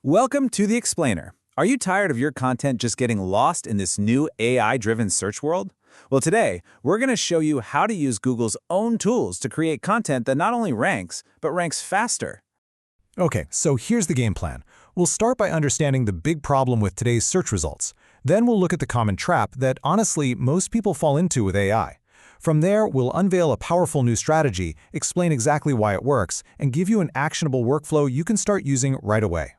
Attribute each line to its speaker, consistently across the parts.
Speaker 1: Welcome to The Explainer. Are you tired of your content just getting lost in this new AI-driven search world? Well, today, we're going to show you how to use Google's own tools to create content that not only ranks, but ranks faster.
Speaker 2: Okay, so here's the game plan. We'll start by understanding the big problem with today's search results. Then we'll look at the common trap that, honestly, most people fall into with AI. From there, we'll unveil a powerful new strategy, explain exactly why it works, and give you an actionable workflow you can start using right away.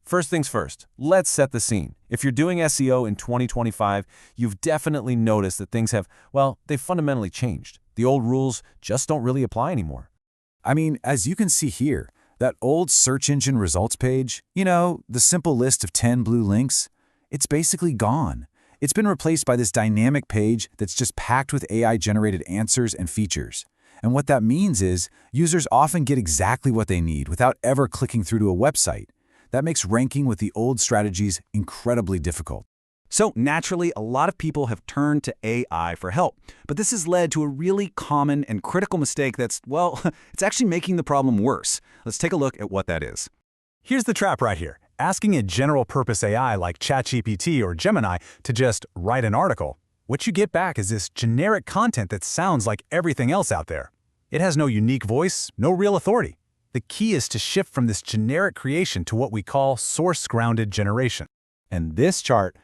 Speaker 3: First things first, let's set the scene. If you're doing SEO in 2025, you've definitely noticed that things have, they've fundamentally changed. The old rules just don't really apply anymore.
Speaker 1: I mean, as you can see here, that old search engine results page, the simple list of 10 blue links, it's basically gone. It's been replaced by this dynamic page that's just packed with AI-generated answers and features. And what that means is users often get exactly what they need without ever clicking through to a website. That makes ranking with the old strategies incredibly difficult.
Speaker 4: So naturally, a lot of people have turned to AI for help. But this has led to a really common and critical mistake that's, it's actually making the problem worse. Let's take a look at what that is.
Speaker 2: Here's the trap right here. Asking a general-purpose AI like ChatGPT or Gemini to just write an article. What you get back is this generic content that sounds like everything else out there. It has no unique voice, no real authority. The key is to shift from this generic creation to what we call source-grounded generation. And this chart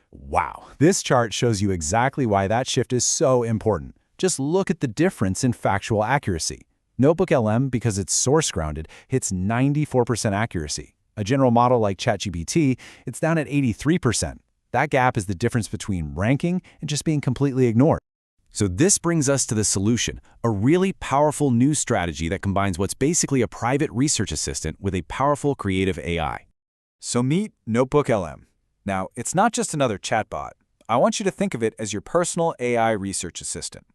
Speaker 2: shows you exactly why that shift is so important. Just look at the difference in factual accuracy. NotebookLM, because it's source-grounded, hits 94% accuracy. A general model like ChatGPT, it's down at 83%. That gap is the difference between ranking and just being completely ignored.
Speaker 4: So this brings us to the solution, a really powerful new strategy that combines what's basically a private research assistant with a powerful creative AI.
Speaker 1: So meet NotebookLM. Now, it's not just another chatbot. I want you to think of it as your personal AI research assistant.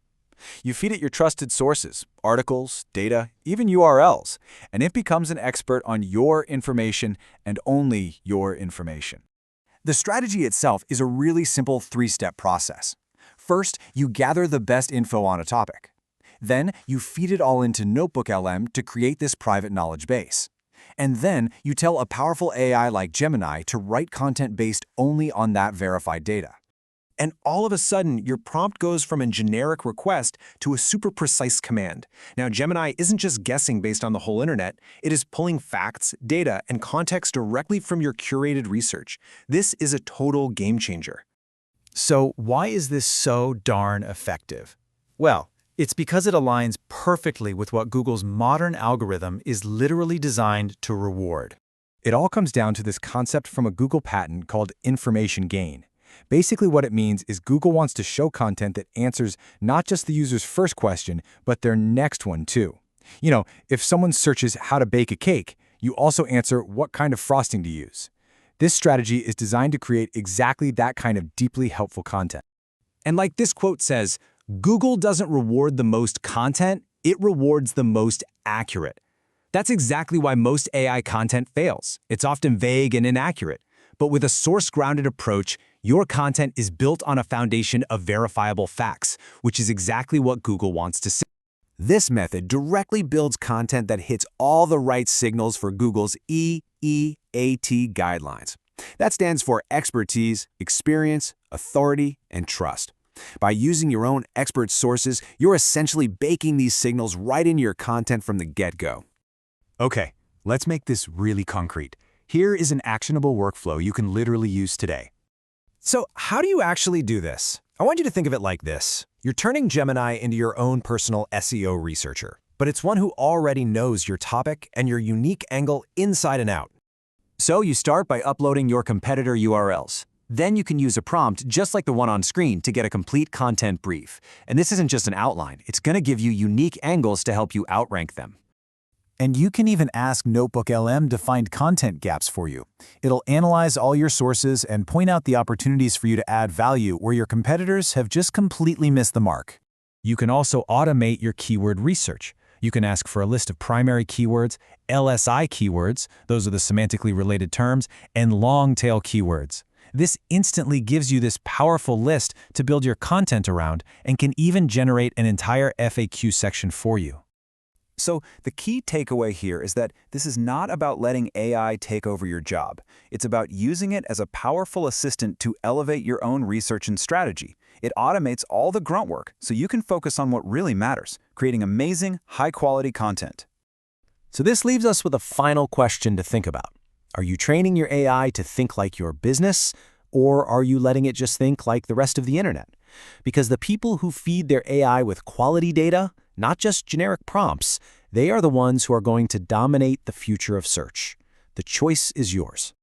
Speaker 1: You feed it your trusted sources, articles, data, even URLs, and it becomes an expert on your information and only your information. The strategy itself is a really simple three-step process. First, you gather the best info on a topic. Then, you feed it all into NotebookLM to create this private knowledge base. And then, you tell a powerful AI like Gemini to write content based only on that verified data. And all of a sudden, your prompt goes from a generic request to a super precise command. Now, Gemini isn't just guessing based on the whole internet. It is pulling facts, data, and context directly from your curated research. This is a total game changer.
Speaker 2: So why is this so darn effective? Well, it's because it aligns perfectly with what Google's modern algorithm is literally designed to reward.
Speaker 1: It all comes down to this concept from a Google patent called information gain. Basically what it means is Google wants to show content that answers not just the user's first question, but their next one too. If someone searches how to bake a cake, you also answer what kind of frosting to use. This strategy is designed to create exactly that kind of deeply helpful content. And like this quote says, Google doesn't reward the most content, it rewards the most accurate. That's exactly why most AI content fails. It's often vague and inaccurate. But with a source-grounded approach, your content is built on a foundation of verifiable facts, which is exactly what Google wants to see. This method directly builds content that hits all the right signals for Google's EEAT guidelines. That stands for expertise, experience, authority, and trust. By using your own expert sources, you're essentially baking these signals right into your content from the get-go.
Speaker 2: Okay, let's make this really concrete. Here is an actionable workflow you can literally use today.
Speaker 1: So how do you actually do this? I want you to think of it like this. You're turning Gemini into your own personal SEO researcher, but it's one who already knows your topic and your unique angle inside and out. So you start by uploading your competitor URLs. Then you can use a prompt just like the one on screen to get a complete content brief. And this isn't just an outline. It's going to give you unique angles to help you outrank them. And you can even ask NotebookLM to find content gaps for you. It'll analyze all your sources and point out the opportunities for you to add value where your competitors have just completely missed the mark. You can also automate your keyword research. You can ask for a list of primary keywords, LSI keywords, those are the semantically related terms, and long-tail keywords. This instantly gives you this powerful list to build your content around and can even generate an entire FAQ section for you.
Speaker 4: So the key takeaway here is that this is not about letting AI take over your job. It's about using it as a powerful assistant to elevate your own research and strategy. It automates all the grunt work so you can focus on what really matters, creating amazing, high-quality content.
Speaker 3: So this leaves us with a final question to think about. Are you training your AI to think like your business, or are you letting it just think like the rest of the internet? Because the people who feed their AI with quality data, not just generic prompts, they are the ones who are going to dominate the future of search. The choice is yours.